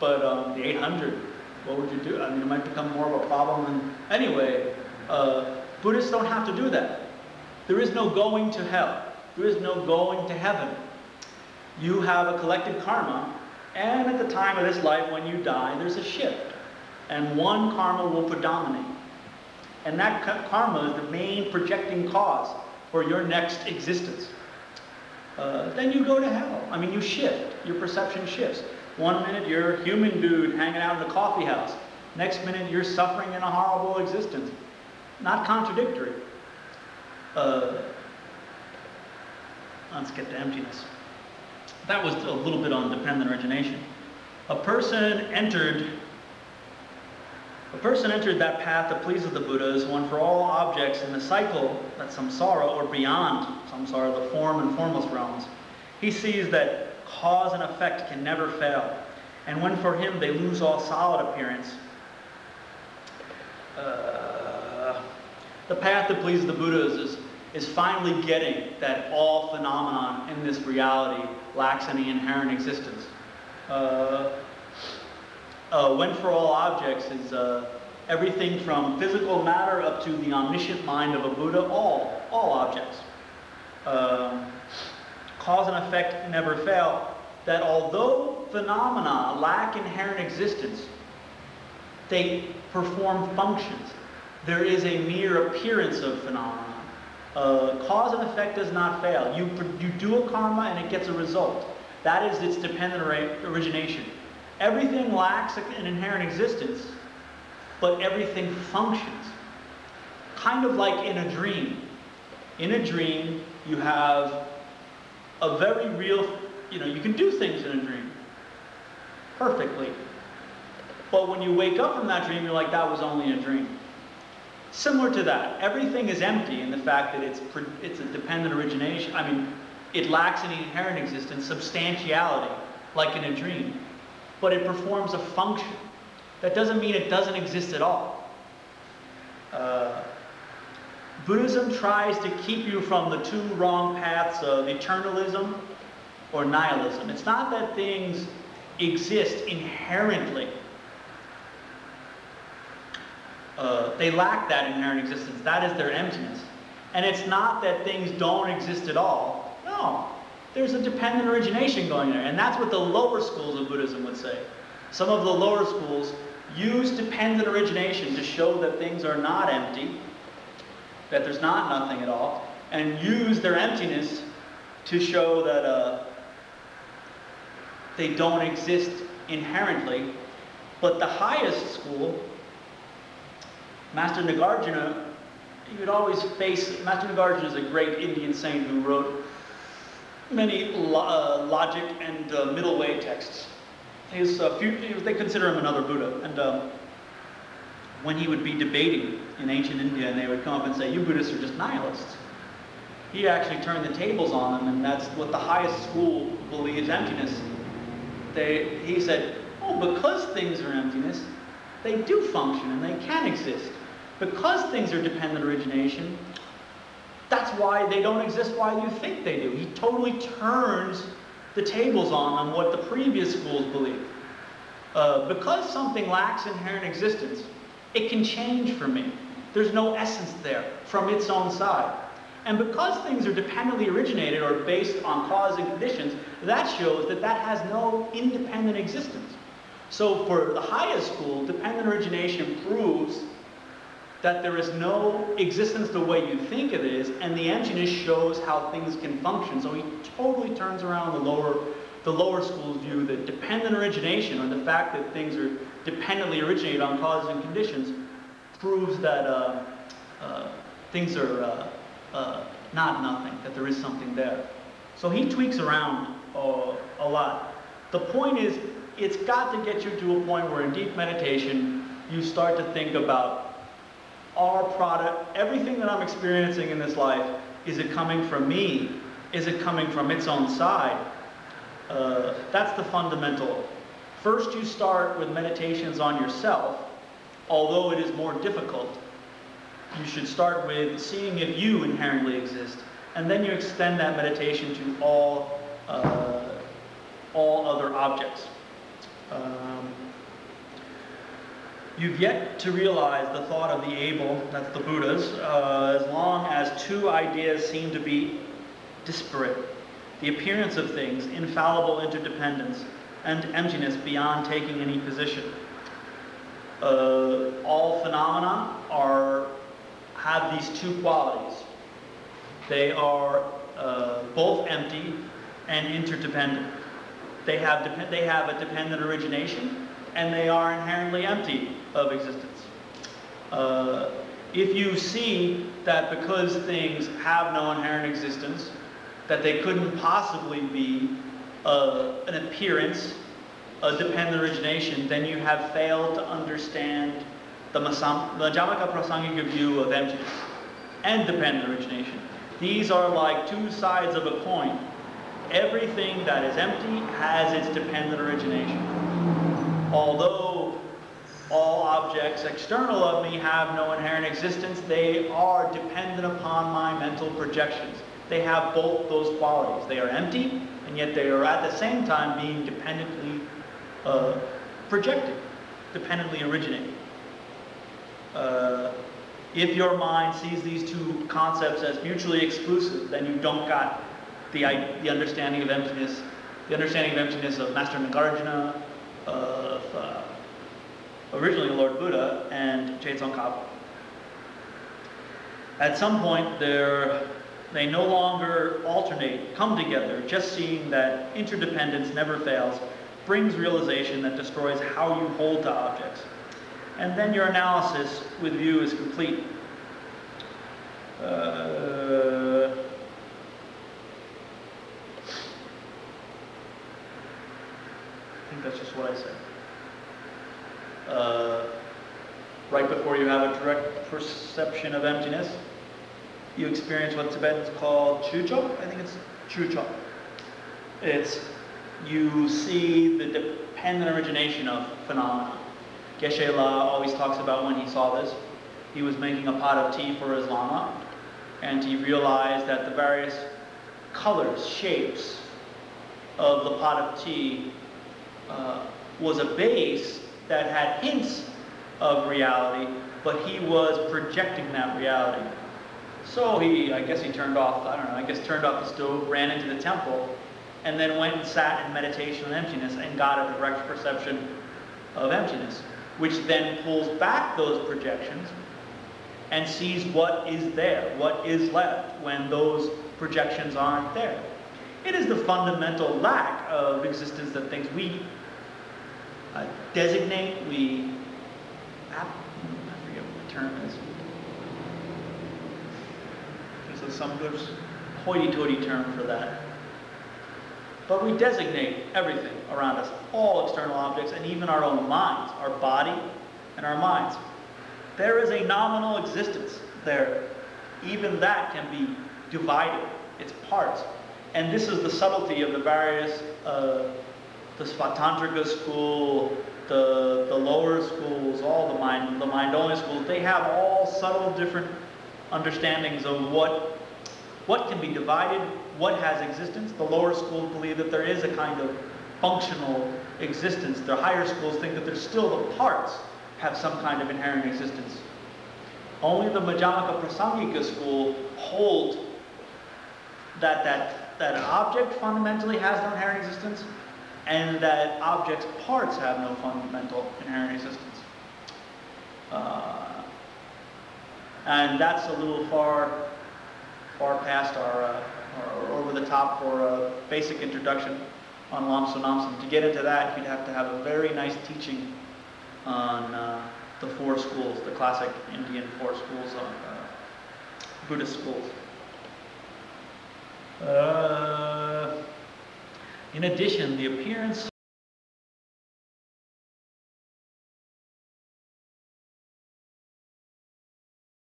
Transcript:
But the 800, what would you do? I mean, it might become more of a problem. And anyway, Buddhists don't have to do that. There is no going to hell. There is no going to heaven. You have a collected karma, and at the time of this life, when you die, there's a shift. And one karma will predominate. And that karma is the main projecting cause for your next existence. Then you go to hell. I mean, you shift. Your perception shifts. One minute you're a human dude hanging out in a coffee house. Next minute you're suffering in a horrible existence. Not contradictory. Let's get to emptiness. That was a little bit on dependent origination. A person entered that path that pleases the Buddhas, one for all objects in the cycle, that's samsara, or beyond samsara, the form and formless realms. He sees that cause and effect can never fail. And when for him they lose all solid appearance, the path that pleases the Buddhas is finally getting that all phenomenon in this reality lacks any inherent existence. When for all objects is everything from physical matter up to the omniscient mind of a Buddha, all objects. Cause and effect never fail. That although phenomena lack inherent existence, they perform functions. There is a mere appearance of phenomena. Cause and effect does not fail. You do a karma and it gets a result. That is its dependent origination. Everything lacks an inherent existence, but everything functions. Kind of like in a dream. In a dream, you have a very real, you can do things in a dream perfectly. But when you wake up from that dream, you're like, that was only a dream. Similar to that, everything is empty in the fact that it's a dependent origination. I mean, it lacks any inherent existence, substantiality, like in a dream. But it performs a function. That doesn't mean it doesn't exist at all. Buddhism tries to keep you from the two wrong paths of eternalism or nihilism. It's not that things exist inherently. They lack that inherent existence. That is their emptiness. And it's not that things don't exist at all. No. There's a dependent origination going there. And that's what the lower schools of Buddhism would say. Some of the lower schools use dependent origination to show that things are not empty, that there's not nothing at all, and use their emptiness to show that they don't exist inherently. But the highest school, Master Nagarjuna, you would always face, Master Nagarjuna is a great Indian saint who wrote many logic and middle way texts. They consider him another Buddha. And when he would be debating in ancient India, and they would come up and say, you Buddhists are just nihilists, he actually turned the tables on them, and that's what the highest school believes emptiness. He said, oh, because things are emptiness, they do function and they can exist. Because things are dependent origination, that's why they don't exist while you think they do. He totally turns the tables on what the previous schools believe. Because something lacks inherent existence, it can change for me. There's no essence there from its own side. And because things are dependently originated or based on cause and conditions, that shows that that has no independent existence. So for the highest school, dependent origination proves that there is no existence the way you think it is, and the emptiness shows how things can function. So he totally turns around the lower school's view that dependent origination, or the fact that things are dependently originated on causes and conditions, proves that things are not nothing, that there is something there. So he tweaks around a lot. The point is, it's got to get you to a point where in deep meditation, you start to think about our product, everything that I'm experiencing in this life, is it coming from me? Is it coming from its own side? That's the fundamental. First you start with meditations on yourself, although it is more difficult. You should start with seeing if you inherently exist, and then you extend that meditation to all other objects. You've yet to realize the thought of the able, that's the Buddhas, as long as two ideas seem to be disparate. The appearance of things, infallible interdependence, and emptiness beyond taking any position. All phenomena have these two qualities. They are both empty and interdependent. They have a dependent origination, and they are inherently empty of existence. If you see that because things have no inherent existence, that they couldn't possibly be an appearance, a dependent origination, then you have failed to understand the Majjhimaka Prasangika view of emptiness and dependent origination. These are like two sides of a coin. Everything that is empty has its dependent origination. Although all objects external of me have no inherent existence, they are dependent upon my mental projections. They have both those qualities. They are empty, and yet they are at the same time being dependently projected, dependently originated. If your mind sees these two concepts as mutually exclusive, then you don't got the understanding of emptiness, the understanding of emptiness of Master Nagarjuna, of originally Lord Buddha, and Tsongkhapa. At some point, they no longer alternate, come together. Just seeing that interdependence never fails brings realization that destroys how you hold to objects. And then your analysis with view is complete. I think that's just what I said. Right before you have a direct perception of emptiness, you experience what Tibetans call chuchok. I think it's chuchok. It's you see the dependent origination of phenomena. Geshe La always talks about when he saw this. He was making a pot of tea for his Lama, and he realized that the various colors, shapes of the pot of tea was a base that had hints of reality, but he was projecting that reality. So I guess he turned off the stove, ran into the temple, and then went and sat in meditation on emptiness and got a direct perception of emptiness, which then pulls back those projections and sees what is there, what is left when those projections aren't there. It is the fundamental lack of existence that things we designate, I forget what the term is. There's some hoity-toity term for that. But we designate everything around us, all external objects, and even our own minds, our body and our minds. There is a nominal existence there. Even that can be divided, its parts. And this is the subtlety of the various, the Svatantrika school, the lower schools, all the mind-only schools. They have all subtle different understandings of what can be divided, what has existence. The lower schools believe that there is a kind of functional existence. The higher schools think that there's still the parts have some kind of inherent existence. Only the Majjhimaka Prasangika school holds that an object fundamentally has no inherent existence, and that object's parts have no fundamental inherent existence. And that's a little far past our over the top for a basic introduction on Lhunpo Namsam. To get into that, you'd have to have a very nice teaching on the four schools, the classic Indian four schools, Buddhist schools. In addition, the appearance